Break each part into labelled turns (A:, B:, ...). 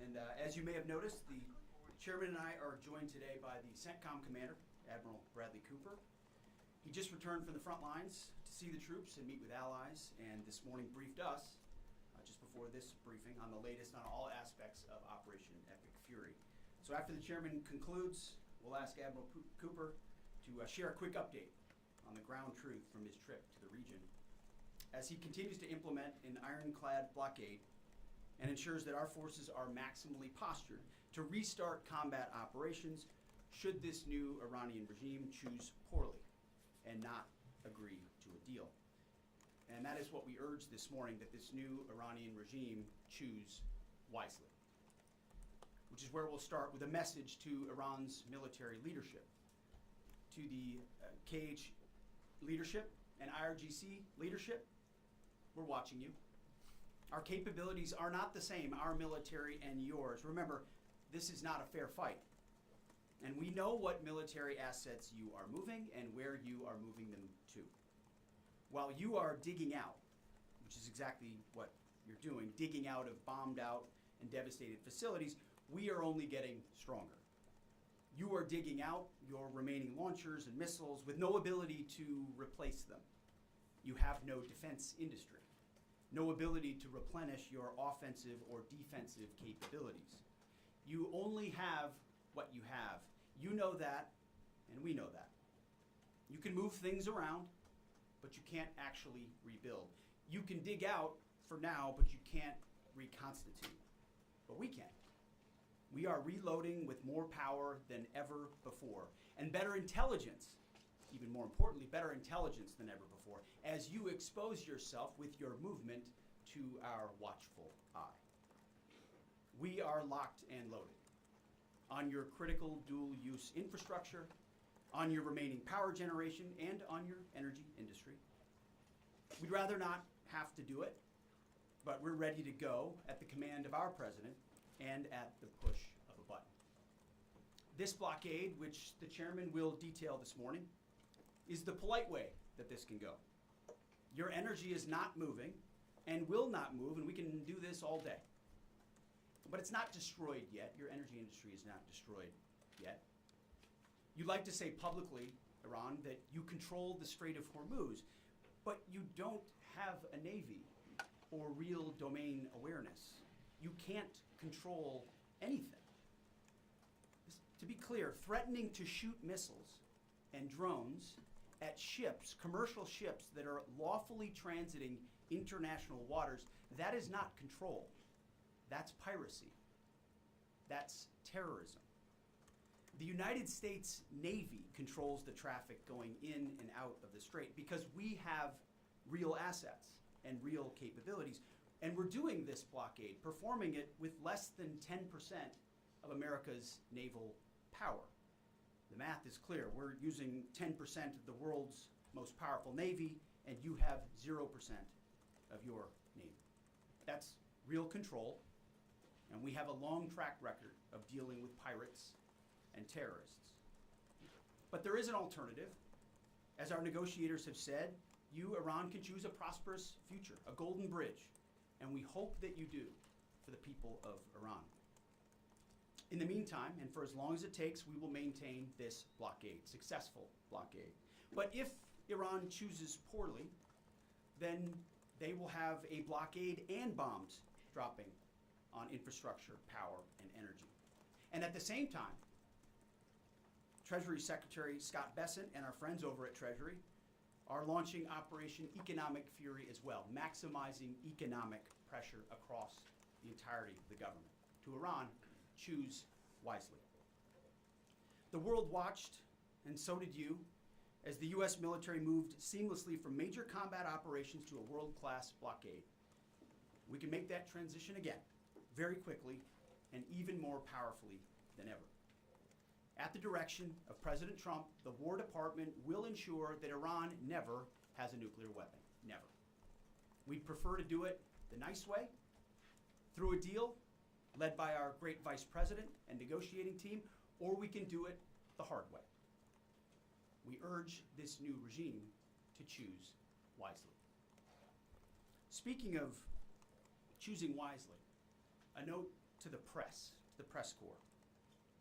A: And as you may have noticed, the chairman and I are joined today by the CENTCOM commander, Admiral Bradley Cooper. He just returned from the front lines to see the troops and meet with allies, and this morning briefed us, just before this briefing, on the latest on all aspects of Operation Epic Fury. So after the chairman concludes, we'll ask Admiral Cooper to share a quick update on the ground truth from his trip to the region as he continues to implement an ironclad blockade and ensures that our forces are maximally postured to restart combat operations should this new Iranian regime choose poorly and not agree to a deal. And that is what we urge this morning, that this new Iranian regime choose wisely, which is where we'll start with a message to Iran's military leadership, to the KH leadership and IRGC leadership. We're watching you. Our capabilities are not the same, our military and yours. Remember, this is not a fair fight. And we know what military assets you are moving and where you are moving them to. While you are digging out, which is exactly what you're doing, digging out of bombed out and devastated facilities, we are only getting stronger. You are digging out your remaining launchers and missiles with no ability to replace them. You have no defense industry, no ability to replenish your offensive or defensive capabilities. You only have what you have. You know that, and we know that. You can move things around, but you can't actually rebuild. You can dig out for now, but you can't reconstitute. But we can. We are reloading with more power than ever before, and better intelligence, even more importantly, better intelligence than ever before, as you expose yourself with your movement to our watchful eye. We are locked and loaded on your critical dual-use infrastructure, on your remaining power generation, and on your energy industry. We'd rather not have to do it, but we're ready to go at the command of our president and at the push of a button. This blockade, which the chairman will detail this morning, is the polite way that this can go. Your energy is not moving and will not move, and we can do this all day. But it's not destroyed yet. Your energy industry is not destroyed yet. You like to say publicly, Iran, that you control the Strait of Hormuz, but you don't have a navy or real domain awareness. You can't control anything. To be clear, threatening to shoot missiles and drones at ships, commercial ships that are lawfully transiting international waters, that is not control. That's piracy. That's terrorism. The United States Navy controls the traffic going in and out of the strait because we have real assets and real capabilities. And we're doing this blockade, performing it with less than 10% of America's naval power. The math is clear. We're using 10% of the world's most powerful navy, and you have 0% of your navy. That's real control, and we have a long track record of dealing with pirates and terrorists. But there is an alternative. As our negotiators have said, you, Iran, can choose a prosperous future, a golden bridge, and we hope that you do for the people of Iran. In the meantime, and for as long as it takes, we will maintain this blockade, successful blockade. But if Iran chooses poorly, then they will have a blockade and bombs dropping on infrastructure, power, and energy. And at the same time, Treasury Secretary Scott Bessent and our friends over at Treasury are launching Operation Economic Fury as well, maximizing economic pressure across the entirety of the government. To Iran, choose wisely. The world watched, and so did you, as the U.S. military moved seamlessly from major combat operations to a world-class blockade. We can make that transition again, very quickly, and even more powerfully than ever. At the direction of President Trump, the War Department will ensure that Iran never has a nuclear weapon. Never. We'd prefer to do it the nice way, through a deal led by our great Vice President and negotiating team, or we can do it the hard way. We urge this new regime to choose wisely. Speaking of choosing wisely, a note to the press corps,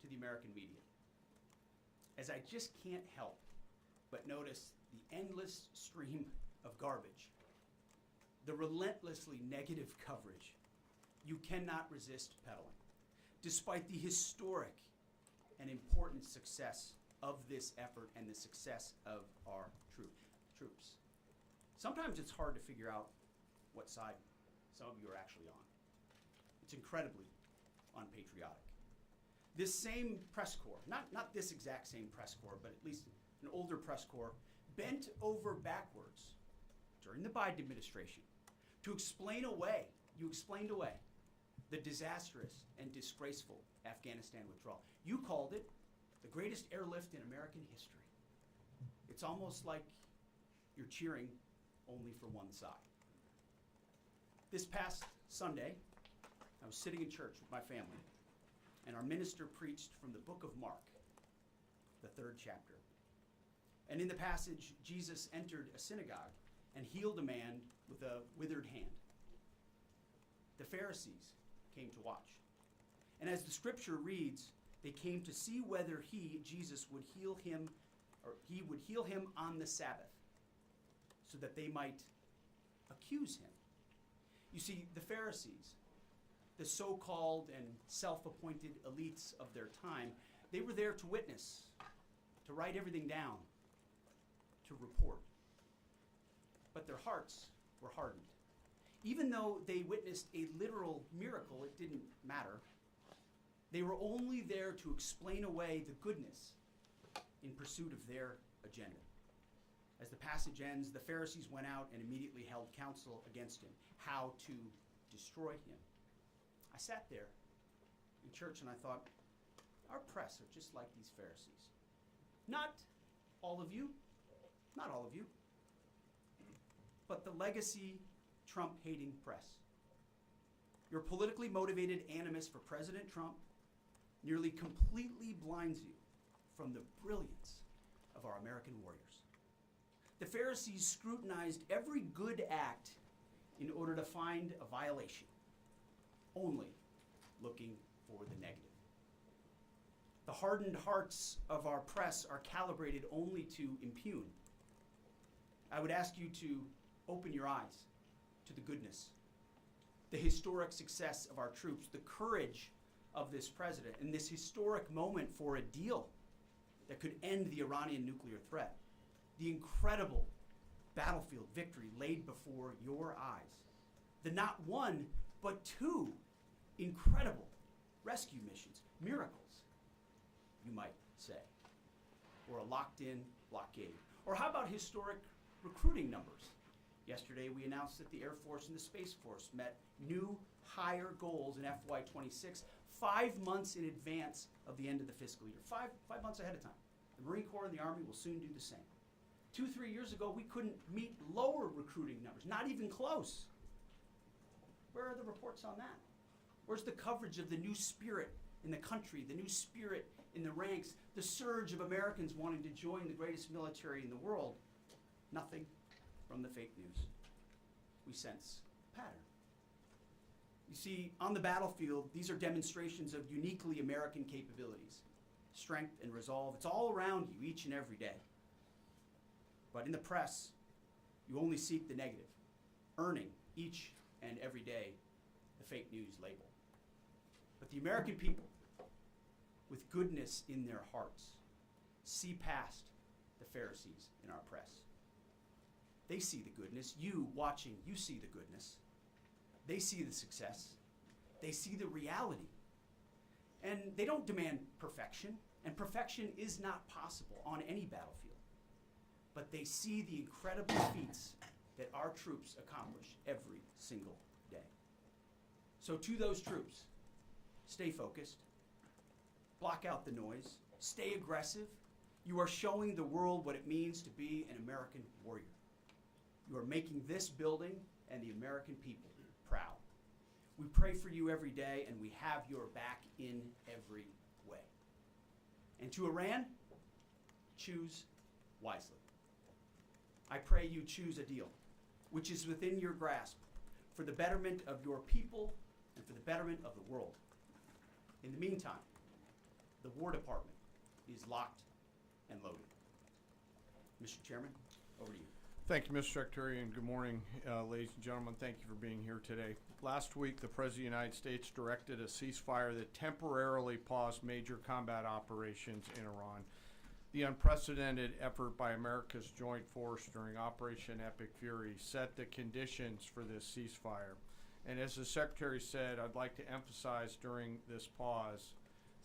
A: to the American media, as I just can't help but notice the endless stream of garbage, the relentlessly negative coverage you cannot resist peddling, despite the historic and important success of this effort and the success of our troops. Sometimes it's hard to figure out what side some of you are actually on. It's incredibly unpatriotic. This same press corps, not this exact same press corps, but at least an older press corps, bent over backwards during the Biden administration to explain away the disastrous and disgraceful Afghanistan withdrawal. You called it the greatest airlift in American history. It's almost like you're cheering only for one side. This past Sunday, I was sitting in church with my family, and our minister preached from the book of Mark, the 3rd chapter. And in the passage, Jesus entered a synagogue and healed a man with a withered hand. The Pharisees came to watch. And as the scripture reads, they came to see whether Jesus, would heal him, or he would heal him on the Sabbath, so that they might accuse him. You see, the Pharisees, the so-called and self-appointed elites of their time, they were there to witness, to write everything down, to report. But their hearts were hardened. Even though they witnessed a literal miracle, it didn't matter. They were only there to explain away the goodness in pursuit of their agenda. As the passage ends, the Pharisees went out and immediately held counsel against him, how to destroy him. I sat there in church and I thought, our press are just like these Pharisees. Not all of you, but the legacy Trump-hating press. Your politically motivated animus for President Trump nearly completely blinds you from the brilliance of our American warriors. The Pharisees scrutinized every good act in order to find a violation, only looking for the negative. The hardened hearts of our press are calibrated only to impugn. I would ask you to open your eyes to the goodness, the historic success of our troops, the courage of this president, and this historic moment for a deal that could end the Iranian nuclear threat, the incredible battlefield victory laid before your eyes, the not one, but 2 incredible rescue missions, miracles, you might say, or a locked-in blockade. Or how about historic recruiting numbers? Yesterday, we announced that the Air Force and the Space Force met new higher goals in FY26, 5 months in advance of the end of the fiscal year. Five months ahead of time. The Marine Corps and the Army will soon do the same. 2-3 years ago, we couldn't meet lower recruiting numbers, not even close. Where are the reports on that? Where's the coverage of the new spirit in the country, the new spirit in the ranks, the surge of Americans wanting to join the greatest military in the world? Nothing from the fake news. We sense a pattern. You see, on the battlefield, these are demonstrations of uniquely American capabilities, strength and resolve. It's all around you each and every day. But in the press, you only seek the negative, earning each and every day the fake news label. But the American people, with goodness in their hearts, see past the Pharisees in our press. They see the goodness. You watching, you see the goodness. They see the success. They see the reality. And they don't demand perfection, and perfection is not possible on any battlefield. But they see the incredible feats that our troops accomplish every single day. So to those troops, stay focused, block out the noise, stay aggressive. You are showing the world what it means to be an American warrior. You are making this building and the American people proud. We pray for you every day, and we have your back in every way. And to Iran, choose wisely. I pray you choose a deal which is within your grasp for the betterment of your people and for the betterment of the world. In the meantime, the War Department is locked and loaded. Mr. Chairman, over to you.
B: Thank you, Mr. Secretary, and good morning, ladies and gentlemen. Thank you for being here today. Last week, the President of the United States directed a ceasefire that temporarily paused major combat operations in Iran. The unprecedented effort by America's joint force during Operation Epic Fury set the conditions for this ceasefire. And as the Secretary said, I'd like to emphasize during this pause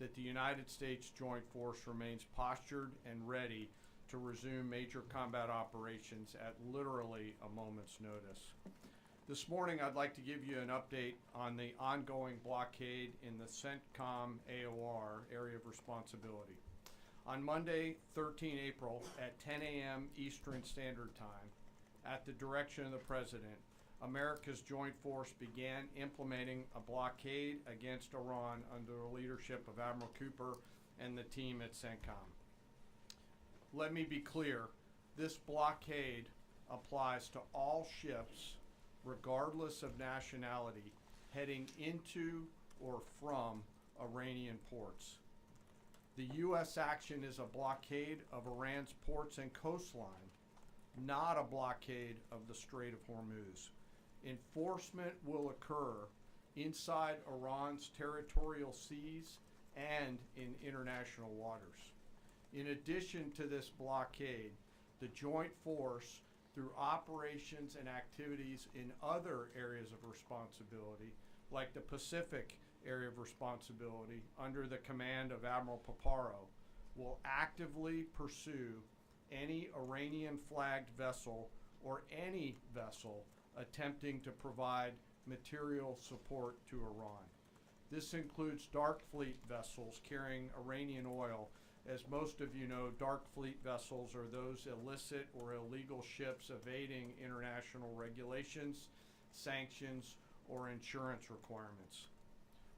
B: that the United States joint force remains postured and ready to resume major combat operations at literally a moment's notice. This morning, I'd like to give you an update on the ongoing blockade in the CENTCOM AOR area of responsibility. On Monday, 13 April at 10 a.m. Eastern Standard Time, at the direction of the President, America's joint force began implementing a blockade against Iran under the leadership of Admiral Cooper and the team at CENTCOM. Let me be clear, this blockade applies to all ships, regardless of nationality, heading into or from Iranian ports. The U.S. action is a blockade of Iran's ports and coastline, not a blockade of the Strait of Hormuz. Enforcement will occur inside Iran's territorial seas and in international waters. In addition to this blockade, the joint force, through operations and activities in other areas of responsibility, like the Pacific area of responsibility under the command of Admiral Paparo, will actively pursue any Iranian-flagged vessel or any vessel attempting to provide material support to Iran. This includes dark fleet vessels carrying Iranian oil. As most of you know, dark fleet vessels are those illicit or illegal ships evading international regulations, sanctions, or insurance requirements.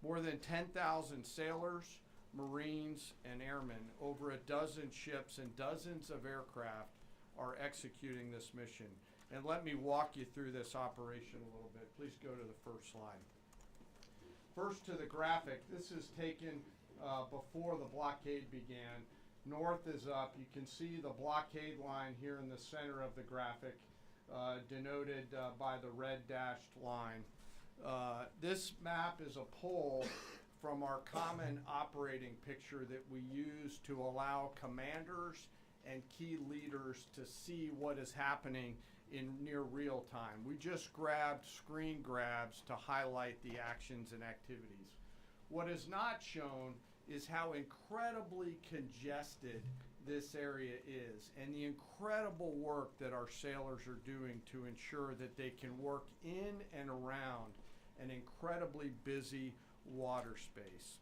B: More than 10,000 sailors, Marines, and airmen, over a dozen ships and dozens of aircraft are executing this mission. And let me walk you through this operation a little bit. Please go to the first slide. First to the graphic. This is taken before the blockade began. North is up. You can see the blockade line here in the center of the graphic, denoted by the red dashed line. This map is a pull from our common operating picture that we use to allow commanders and key leaders to see what is happening in near real time. We just grabbed screen grabs to highlight the actions and activities. What is not shown is how incredibly congested this area is and the incredible work that our sailors are doing to ensure that they can work in and around an incredibly busy water space.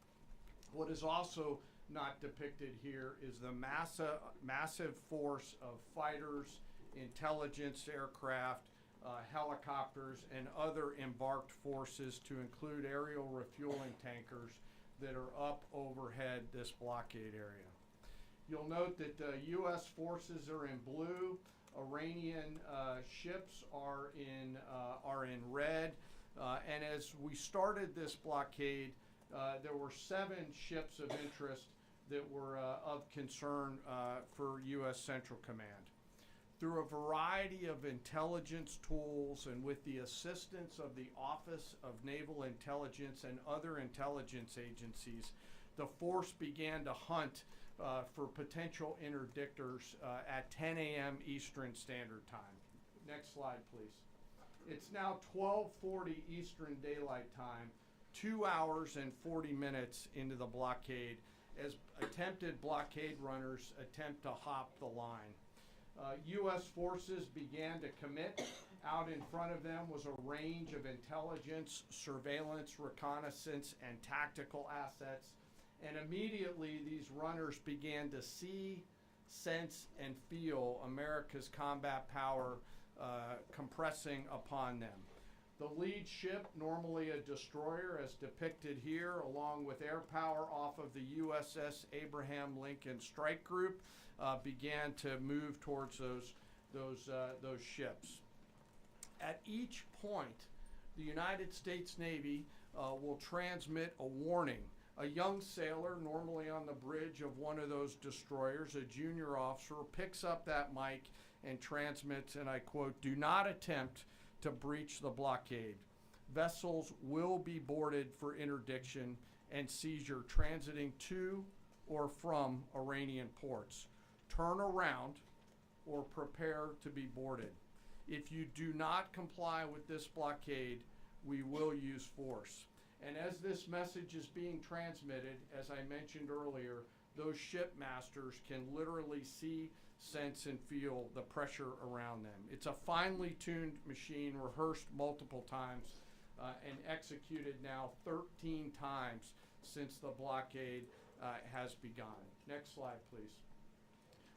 B: What is also not depicted here is the massive force of fighters, intelligence aircraft, helicopters, and other embarked forces, to include aerial refueling tankers that are up overhead this blockade area. You'll note that the U.S. forces are in blue, Iranian ships are in red, and as we started this blockade, there were 7 ships of interest that were of concern for U.S. Central Command. Through a variety of intelligence tools and with the assistance of the Office of Naval Intelligence and other intelligence agencies, the force began to hunt for potential interdictors at 10 a.m. Eastern Standard Time. Next slide, please. It's now 12:40 Eastern Daylight Time, 2 hours and 40 minutes into the blockade, as attempted blockade runners attempt to hop the line. U.S. forces began to commit. Out in front of them was a range of intelligence, surveillance, reconnaissance, and tactical assets. And immediately these runners began to see, sense, and feel America's combat power compressing upon them. The lead ship, normally a destroyer as depicted here, along with air power off of the USS Abraham Lincoln Strike Group, began to move towards those ships. At each point, the United States Navy will transmit a warning A young sailor, normally on the bridge of one of those destroyers, a junior officer, picks up that mic and transmits, and I quote, "Do not attempt to breach the blockade. Vessels will be boarded for interdiction and seizure transiting to or from Iranian ports. Turn around or prepare to be boarded. If you do not comply with this blockade, we will use force." And as this message is being transmitted, as I mentioned earlier, those shipmasters can literally see, sense, and feel the pressure around them. It's a finely tuned machine, rehearsed multiple times, and executed now 13 times since the blockade has begun. Next slide, please.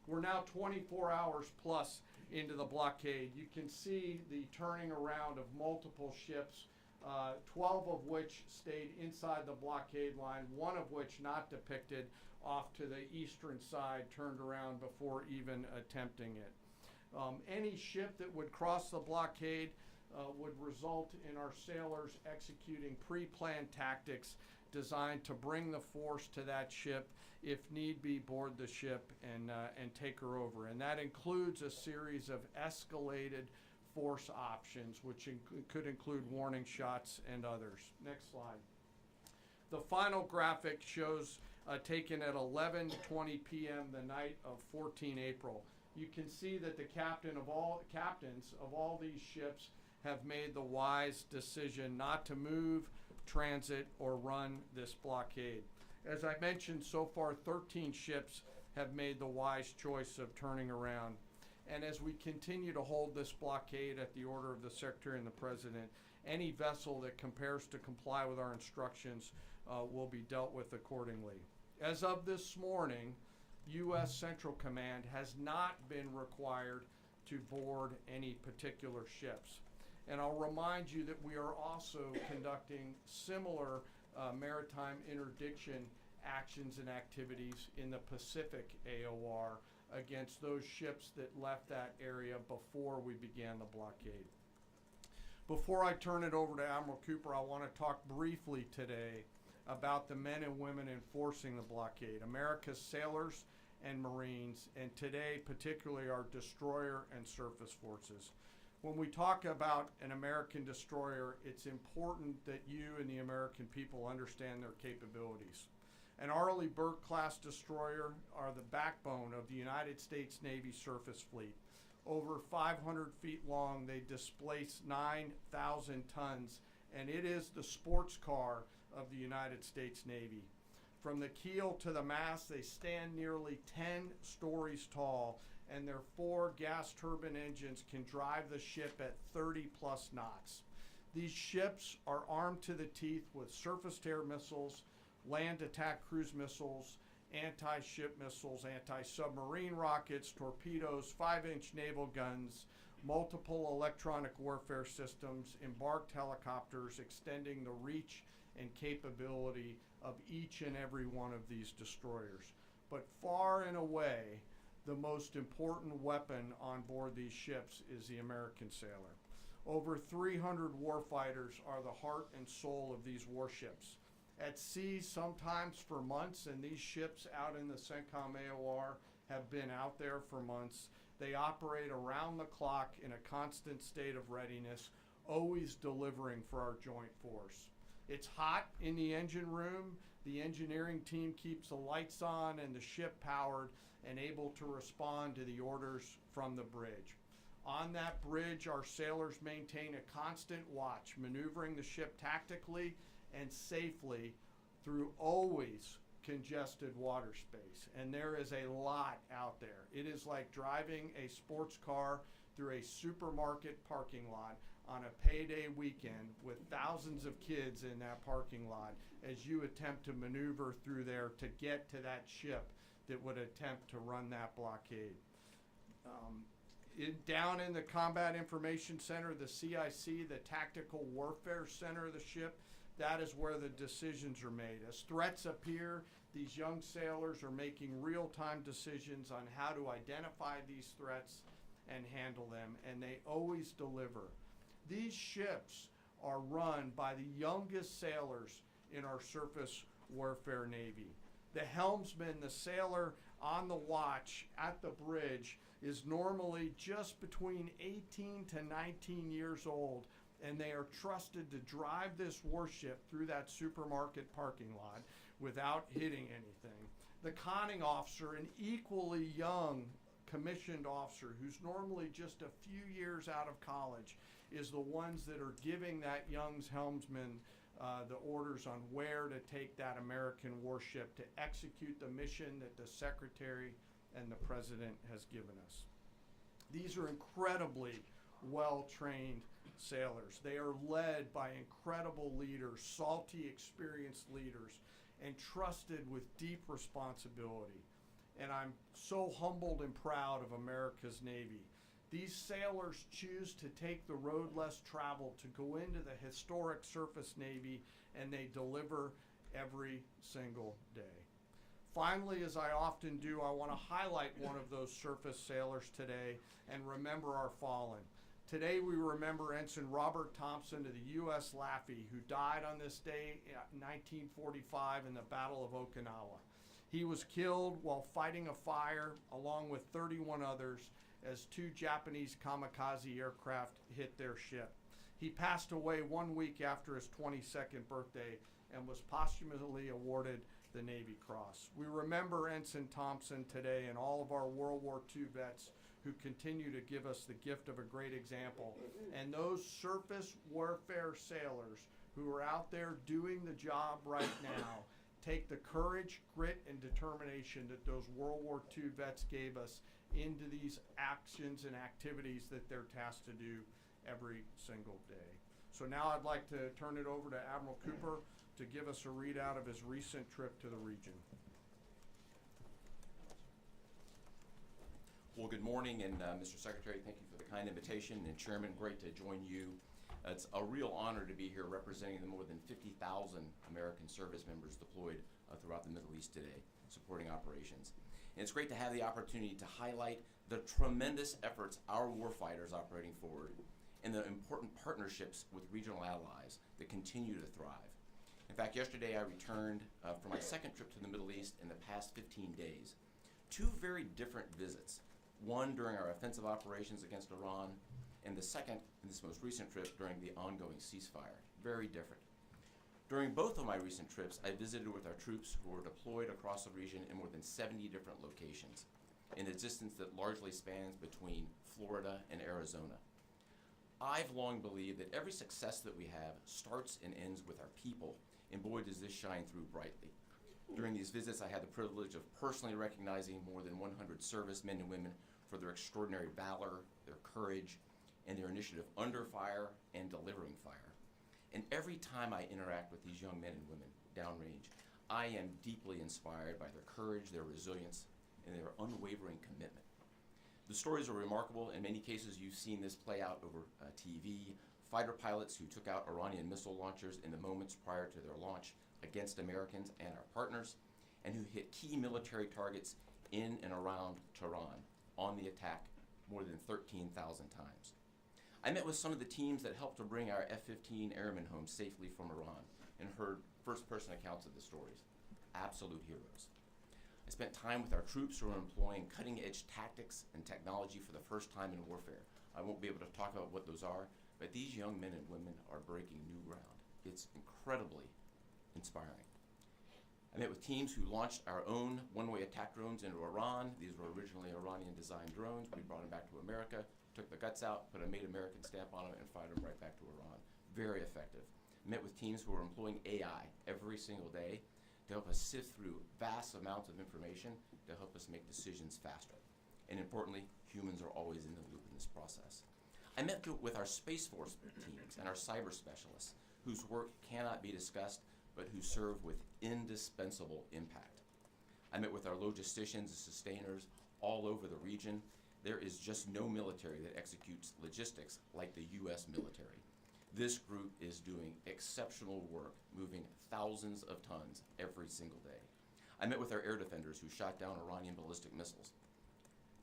B: We're now 24 hours plus into the blockade. You can see the turning around of multiple ships, 12 of which stayed inside the blockade line, one of which not depicted, off to the eastern side, turned around before even attempting it. Any ship that would cross the blockade would result in our sailors executing pre-planned tactics designed to bring the force to that ship, if need be, board the ship and take her over. And that includes a series of escalated force options, which could include warning shots and others. Next slide. The final graphic shows taken at 11:20 p.m. the night of 14 April. You can see that the captains of all these ships have made the wise decision not to move, transit, or run this blockade. As I mentioned, so far 13 ships have made the wise choice of turning around. And as we continue to hold this blockade at the order of the Secretary and the President, any vessel that compares to comply with our instructions will be dealt with accordingly. As of this morning, U.S. Central Command has not been required to board any particular ships. And I'll remind you that we are also conducting similar maritime interdiction actions and activities in the Pacific AOR against those ships that left that area before we began the blockade. Before I turn it over to Admiral Cooper, I want to talk briefly today about the men and women enforcing the blockade, America's sailors and Marines, and today particularly our destroyer and surface forces. When we talk about an American destroyer, it's important that you and the American people understand their capabilities. An Arleigh Burke-class destroyer are the backbone of the United States Navy surface fleet. Over 500 feet long, they displace 9,000 tons, and it is the sports car of the United States Navy. From the keel to the mast, they stand nearly 10 stories tall, and their 4 gas turbine engines can drive the ship at 30-plus knots. These ships are armed to the teeth with surface-to-air missiles, land attack cruise missiles, anti-ship missiles, anti-submarine rockets, torpedoes, 5-inch naval guns, multiple electronic warfare systems, embarked helicopters, extending the reach and capability of each and every one of these destroyers. But far and away, the most important weapon on board these ships is the American sailor. Over 300 warfighters are the heart and soul of these warships. At sea, sometimes for months, and these ships out in the CENTCOM AOR have been out there for months. They operate around the clock in a constant state of readiness, always delivering for our joint force. It's hot in the engine room. The engineering team keeps the lights on and the ship powered and able to respond to the orders from the bridge. On that bridge, our sailors maintain a constant watch, maneuvering the ship tactically and safely through always congested water space. And there is a lot out there. It is like driving a sports car through a supermarket parking lot on a payday weekend with thousands of kids in that parking lot as you attempt to maneuver through there to get to that ship that would attempt to run that blockade. Down in the Combat Information Center, the CIC, the Tactical Warfare Center of the ship, that is where the decisions are made. As threats appear, these young sailors are making real-time decisions on how to identify these threats and handle them, and they always deliver. These ships are run by the youngest sailors in our surface warfare navy. The helmsman, the sailor on the watch at the bridge, is normally just between 18 to 19 years old, and they are trusted to drive this warship through that supermarket parking lot without hitting anything. The conning officer, an equally young commissioned officer who's normally just a few years out of college, is the ones that are giving that young helmsman the orders on where to take that American warship to execute the mission that the Secretary and the President has given us. These are incredibly well-trained sailors. They are led by incredible leaders, salty, experienced leaders, and trusted with deep responsibility. And I'm so humbled and proud of America's Navy. These sailors choose to take the road less traveled to go into the historic surface Navy, and they deliver every single day. Finally, as I often do, I want to highlight one of those surface sailors today and remember our fallen. Today we remember Ensign Robert Thompson of the U.S. Laffey, who died on this day in 1945 in the Battle of Okinawa. He was killed while fighting a fire along with 31 others as 2 Japanese kamikaze aircraft hit their ship. He passed away 1 week after his 22nd birthday and was posthumously awarded the Navy Cross. We remember Ensign Thompson today and all of our World War II vets who continue to give us the gift of a great example. And those surface warfare sailors who are out there doing the job right now take the courage, grit, and determination that those World War II vets gave us into these actions and activities that they're tasked to do every single day. So now I'd like to turn it over to Admiral Cooper to give us a readout of his recent trip to the region.
C: Well, good morning, and Mr. Secretary, thank you for the kind invitation, and Chairman, great to join you. It's a real honor to be here representing the more than 50,000 American service members deployed throughout the Middle East today, supporting operations. And it's great to have the opportunity to highlight the tremendous efforts our warfighters operating forward and the important partnerships with regional allies that continue to thrive. In fact, yesterday I returned from my second trip to the Middle East in the past 15 days. 2 very different visits, one during our offensive operations against Iran, and the second in this most recent trip during the ongoing ceasefire. Very different. During both of my recent trips, I visited with our troops who were deployed across the region in more than 70 different locations, in a distance that largely spans between Florida and Arizona. I've long believed that every success that we have starts and ends with our people, and boy does this shine through brightly. During these visits, I had the privilege of personally recognizing more than 100 servicemen and women for their extraordinary valor, their courage, and their initiative under fire and delivering fire. And every time I interact with these young men and women downrange, I am deeply inspired by their courage, their resilience, and their unwavering commitment. The stories are remarkable. In many cases, you've seen this play out over TV. Fighter pilots who took out Iranian missile launchers in the moments prior to their launch against Americans and our partners, and who hit key military targets in and around Tehran on the attack more than 13,000 times. I met with some of the teams that helped to bring our F-15 airmen home safely from Iran and heard first-person accounts of the stories. Absolute heroes. I spent time with our troops who are employing cutting-edge tactics and technology for the first time in warfare. I won't be able to talk about what those are, but these young men and women are breaking new ground. It's incredibly inspiring. I met with teams who launched our own one-way attack drones into Iran. These were originally Iranian-designed drones. We brought them back to America, took the guts out, put a Made American stamp on them, and fired them right back to Iran. Very effective. I met with teams who are employing AI every single day to help us sift through vast amounts of information to help us make decisions faster. And importantly, humans are always in the loop in this process. I met with our Space Force teams and our cyber specialists, whose work cannot be discussed, but who serve with indispensable impact. I met with our logisticians and sustainers all over the region. There is just no military that executes logistics like the U.S. military. This group is doing exceptional work, moving thousands of tons every single day. I met with our air defenders who shot down Iranian ballistic missiles.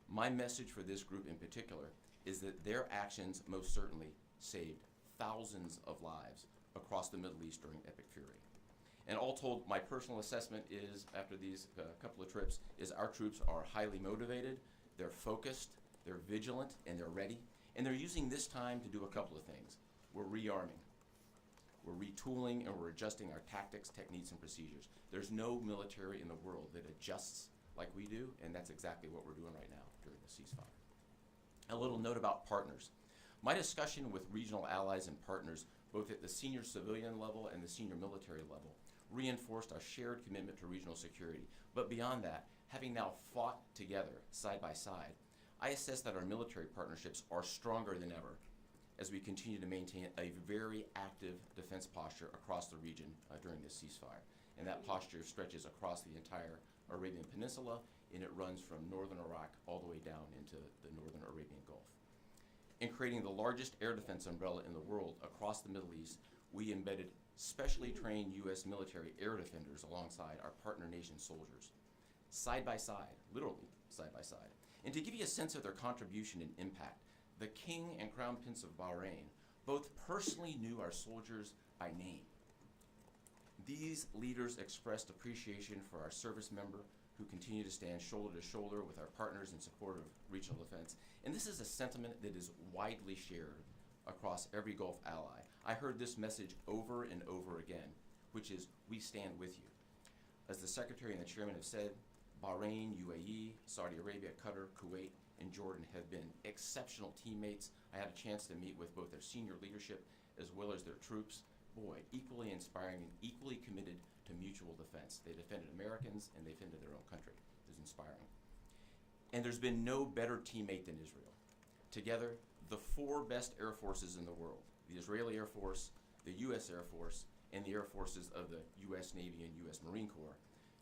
C: My message for this group in particular is that their actions most certainly saved thousands of lives across the Middle East during Epic Fury. And all told, my personal assessment is, after these couple of trips, is our troops are highly motivated, they're focused, they're vigilant, and they're ready. And they're using this time to do a couple of things. We're rearming, we're retooling, and we're adjusting our tactics, techniques, and procedures. There's no military in the world that adjusts like we do, and that's exactly what we're doing right now during the ceasefire. A little note about partners. My discussion with regional allies and partners, both at the senior civilian level and the senior military level, reinforced our shared commitment to regional security. But beyond that, having now fought together side by side, I assess that our military partnerships are stronger than ever as we continue to maintain a very active defense posture across the region during this ceasefire. And that posture stretches across the entire Arabian Peninsula, and it runs from northern Iraq all the way down into the northern Arabian Gulf. In creating the largest air defense umbrella in the world across the Middle East, we embedded specially trained U.S. military air defenders alongside our partner nation soldiers, side by side, literally side by side. And to give you a sense of their contribution and impact, the King and Crown Prince of Bahrain both personally knew our soldiers by name. These leaders expressed appreciation for our service member who continue to stand shoulder to shoulder with our partners in support of regional defense. And this is a sentiment that is widely shared across every Gulf ally. I heard this message over and over again, which is, we stand with you. As the Secretary and the Chairman have said, Bahrain, UAE, Saudi Arabia, Qatar, Kuwait, and Jordan have been exceptional teammates. I had a chance to meet with both their senior leadership as well as their troops. Boy, equally inspiring and equally committed to mutual defense. They defended Americans and they defended their own country. It was inspiring. And there's been no better teammate than Israel. Together, the four best air forces in the world, the Israeli Air Force, the U.S. Air Force, and the air forces of the U.S. Navy and U.S. Marine Corps,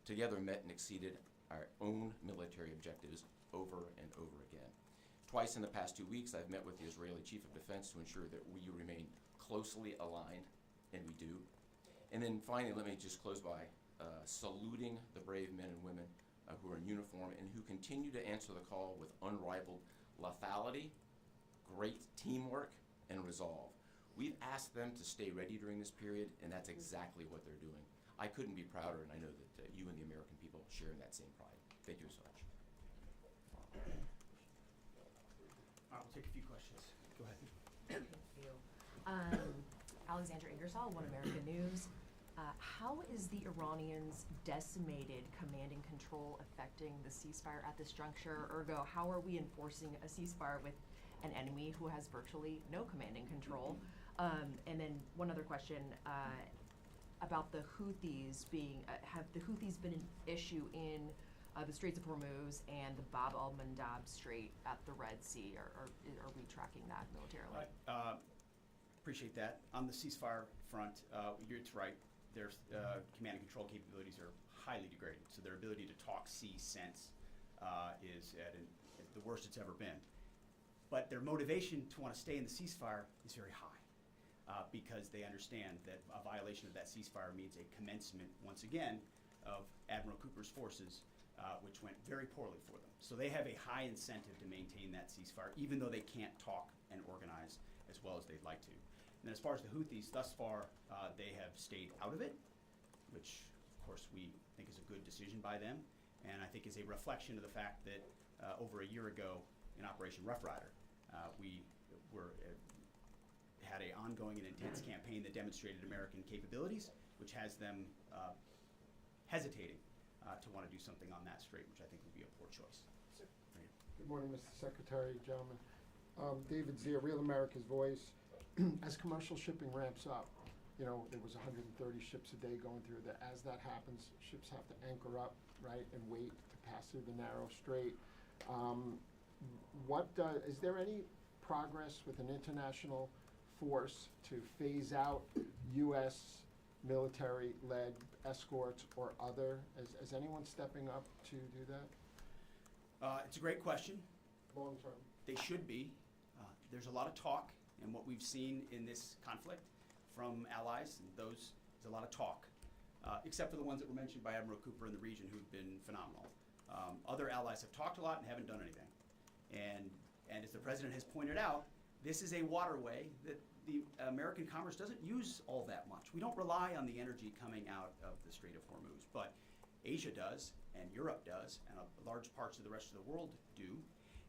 C: together met and exceeded our own military objectives over and over again. Twice in the past 2 weeks, I've met with the Israeli Chief of Defense to ensure that we remain closely aligned, and we do. And then finally, let me just close by saluting the brave men and women who are in uniform and who continue to answer the call with unrivaled lethality, great teamwork, and resolve. We've asked them to stay ready during this period, and that's exactly what they're doing. I couldn't be prouder, and I know that you and the American people share in that same pride. Thank you so much.
A: All right, we'll take a few questions. Go ahead.
D: Thank you. Alexandra Ingersoll, One American News. How is the Iranians' decimated command and control affecting the ceasefire at this juncture? Ergo, how are we enforcing a ceasefire with an enemy who has virtually no command and control? And then one other question about the Houthis being, have the Houthis been an issue in the Straits of Hormuz and the Bab al-Mandab Strait at the Red Sea, or are we tracking that militarily?
A: Appreciate that. On the ceasefire front, it's right. Their command and control capabilities are highly degraded. So their ability to talk, see, sense is at the worst it's ever been. But their motivation to want to stay in the ceasefire is very high because they understand that a violation of that ceasefire means a commencement, once again, of Admiral Cooper's forces, which went very poorly for them. So they have a high incentive to maintain that ceasefire, even though they can't talk and organize as well as they'd like to. And then as far as the Houthis, thus far, they have stayed out of it, which, of course, we think is a good decision by them, and I think is a reflection of the fact that over a year ago in Operation Rough Rider, we had an ongoing and intense campaign that demonstrated American capabilities, which has them hesitating to want to do something on that strait, which I think would be a poor choice.
E: Good morning, Mr. Secretary, gentlemen. David Zia, Real America's Voice. As commercial shipping ramps up, you know, there was 130 ships a day going through there. As that happens, ships have to anchor up, right, and wait to pass through the narrow strait. Is there any progress with an international force to phase out U.S. military-led escorts or other? Is anyone stepping up to do that?
A: It's a great question.
E: Long term.
A: They should be. There's a lot of talk, and what we've seen in this conflict from allies, and those is a lot of talk, except for the ones that were mentioned by Admiral Cooper in the region, who've been phenomenal. Other allies have talked a lot and haven't done anything. And as the President has pointed out, this is a waterway that the American commerce doesn't use all that much. We don't rely on the energy coming out of the Strait of Hormuz, but Asia does, and Europe does, and large parts of the rest of the world do.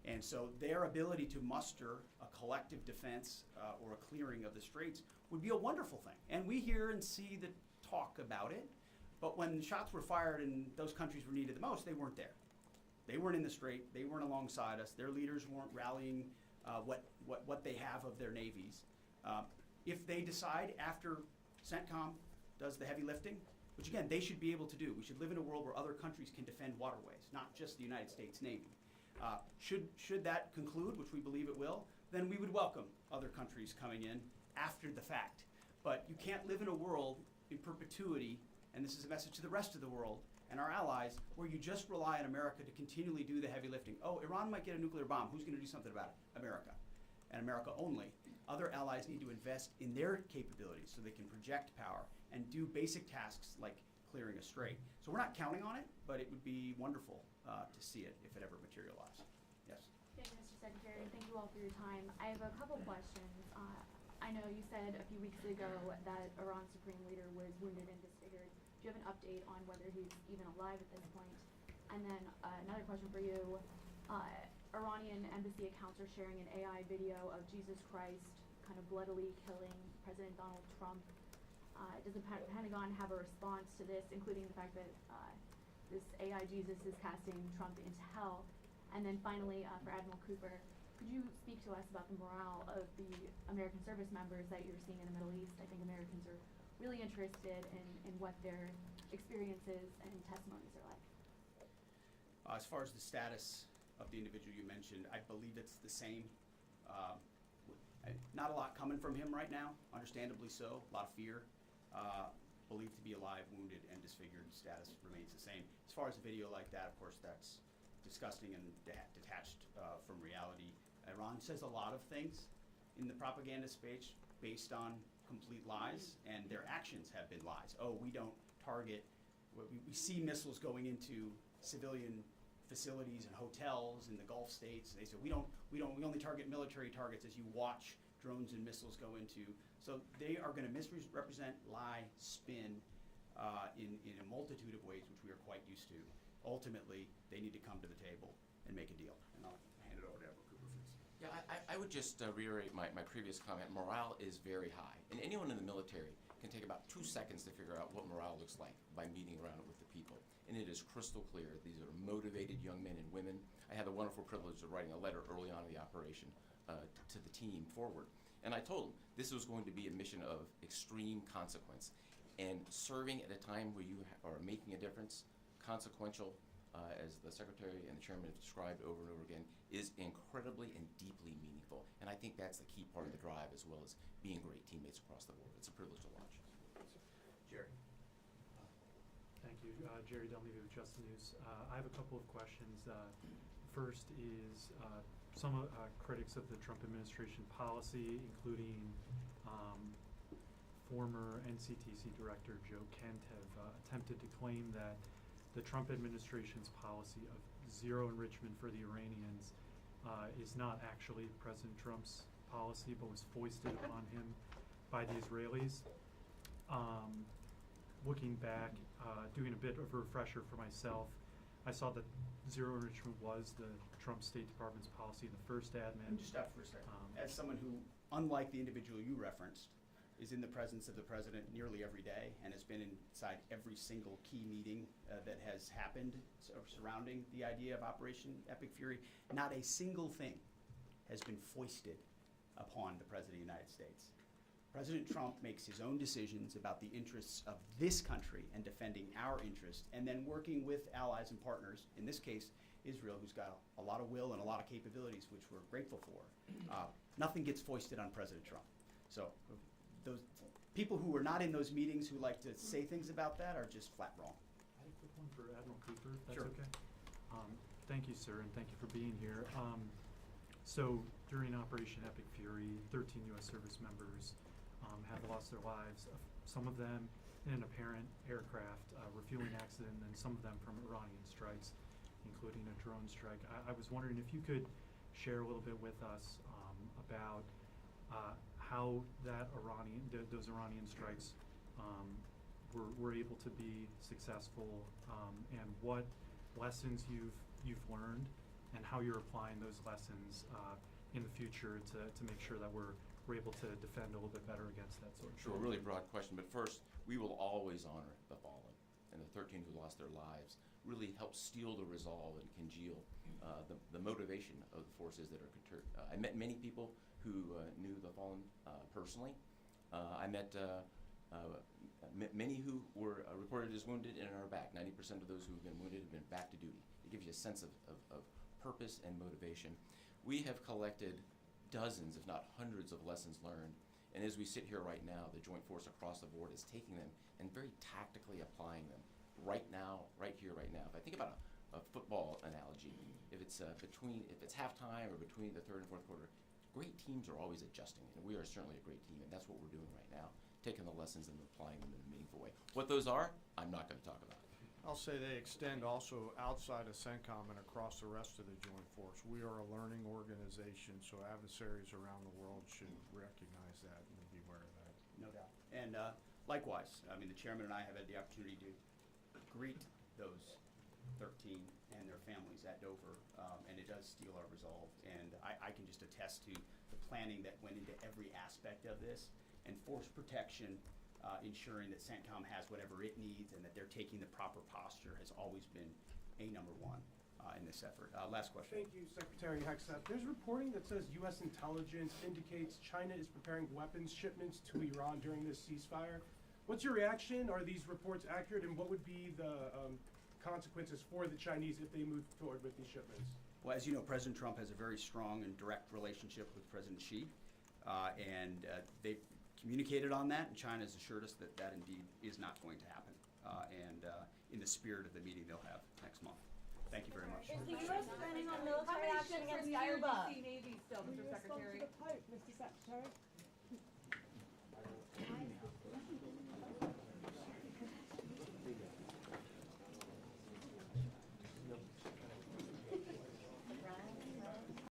A: And so their ability to muster a collective defense or a clearing of the straits would be a wonderful thing. And we hear and see the talk about it, but when shots were fired and those countries were needed the most, they weren't there. They weren't in the strait, they weren't alongside us, their leaders weren't rallying what they have of their navies. If they decide after CENTCOM does the heavy lifting, which again, they should be able to do. We should live in a world where other countries can defend waterways, not just the United States Navy. Should that conclude, which we believe it will, then we would welcome other countries coming in after the fact. But you can't live in a world in perpetuity, and this is a message to the rest of the world and our allies, where you just rely on America to continually do the heavy lifting. Oh, Iran might get a nuclear bomb. Who's going to do something about it? America. And America only. Other allies need to invest in their capabilities so they can project power and do basic tasks like clearing a strait. So we're not counting on it, but it would be wonderful to see it if it ever materialized. Yes?
F: Thank you, Mr. Secretary. Thank you all for your time. I have a couple questions. I know you said a few weeks ago that Iran's supreme leader was wounded and disfigured. Do you have an update on whether he's even alive at this point? And then another question for you. Iranian embassy accounts are sharing an AI video of Jesus Christ kind of bloodily killing President Donald Trump. Does the Pentagon have a response to this, including the fact that this AI Jesus is casting Trump into hell? And then finally, for Admiral Cooper, could you speak to us about the morale of the American service members that you're seeing in the Middle East? I think Americans are really interested in what their experiences and testimonies are like.
A: As far as the status of the individual you mentioned, I believe it's the same. Not a lot coming from him right now, understandably so, a lot of fear. Believed to be alive, wounded, and disfigured. Status remains the same. As far as a video like that, of course, that's disgusting and detached from reality. Iran says a lot of things in the propaganda space based on complete lies, and their actions have been lies. Oh, we don't target, we see missiles going into civilian facilities and hotels in the Gulf states. They say we only target military targets as you watch drones and missiles go into. So they are going to misrepresent, lie, spin in a multitude of ways, which we are quite used to. Ultimately, they need to come to the table and make a deal. And I'll hand it over to Admiral Cooper, please.
C: Yeah, I would just reiterate my previous comment. Morale is very high. And anyone in the military can take about 2 seconds to figure out what morale looks like by meeting around it with the people. And it is crystal clear. These are motivated young men and women. I had the wonderful privilege of writing a letter early on in the operation to the team forward. And I told them this was going to be a mission of extreme consequence. And serving at a time where you are making a difference, consequential, as the Secretary and the Chairman have described over and over again, is incredibly and deeply meaningful. And I think that's the key part of the drive, as well as being great teammates across the board. It's a privilege to watch.
A: Jerry.
G: Thank you. Jerry Delmevio with Just the News. I have a couple of questions. First is some critics of the Trump administration policy, including former NCTC Director Joe Kent, have attempted to claim that the Trump administration's policy of zero enrichment for the Iranians is not actually President Trump's policy, but was foisted upon him by the Israelis. Looking back, doing a bit of a refresher for myself, I saw that zero enrichment was the Trump State Department's policy in the first admin.
A: Let me just stop for a second. As someone who, unlike the individual you referenced, is in the presence of the president nearly every day and has been inside every single key meeting that has happened surrounding the idea of Operation Epic Fury, not a single thing has been foisted upon the President of the United States. President Trump makes his own decisions about the interests of this country and defending our interests, and then working with allies and partners, in this case, Israel, who's got a lot of will and a lot of capabilities, which we're grateful for. Nothing gets foisted on President Trump. So those people who are not in those meetings who like to say things about that are just flat wrong.
G: I had a quick one for Admiral Cooper, if that's
A: Sure.
G: okay. Thank you, sir, and thank you for being here. So during Operation Epic Fury, 13 U.S. service members have lost their lives, some of them in an apparent aircraft refueling accident, and some of them from Iranian strikes, including a drone strike. I was wondering if you could share a little bit with us about how those Iranian strikes were able to be successful, and what lessons you've learned, and how you're applying those lessons in the future to make sure that we're able to defend a little bit better against that sort of
C: Sure,
G: thing.
C: really broad question, but first, we will always honor the fallen, and the 13 who lost their lives really help steel the resolve and congeal the motivation of the forces that are conterred. I met many people who knew the fallen personally. I met many who were reported as wounded and are back. 90% of those who have been wounded have been back to duty. It gives you a sense of purpose and motivation. We have collected dozens, if not hundreds, of lessons learned. And as we sit here right now, the Joint Force across the board is taking them and very tactically applying them right now, right here, right now. If I think about a football analogy, if it's halftime or between the third and fourth quarter, great teams are always adjusting, and we are certainly a great team, and that's what we're doing right now, taking the lessons and applying them in a meaningful way. What those are, I'm not going to talk about.
B: I'll say they extend also outside of CENTCOM and across the rest of the Joint Force. We are a learning organization, so adversaries around the world should recognize that and be aware of that.
A: No doubt. And likewise, I mean, the chairman and I have had the opportunity to greet those 13 and their families at Dover, and it does steel our resolve. And I can just attest to the planning that went into every aspect of this, and force protection, ensuring that CENTCOM has whatever it needs and that they're taking the proper posture has always been a number one in this effort. Last question.
H: Thank you, Secretary Hexet. There's reporting that says U.S. intelligence indicates China is preparing weapons shipments to Iran during this ceasefire. What's your reaction? Are these reports accurate, and what would be the consequences for the Chinese if they move forward with these shipments?
A: Well, as you know, President Trump has a very strong and direct relationship with President Xi, and they've communicated on that, and China has assured us that that indeed is not going to happen, and in the spirit of the meeting they'll have next month. Thank you very much.
I: Is the U.S. planning on military action against Cuba?
J: Navy still, Mr. Secretary?
I: Mr. Secretary.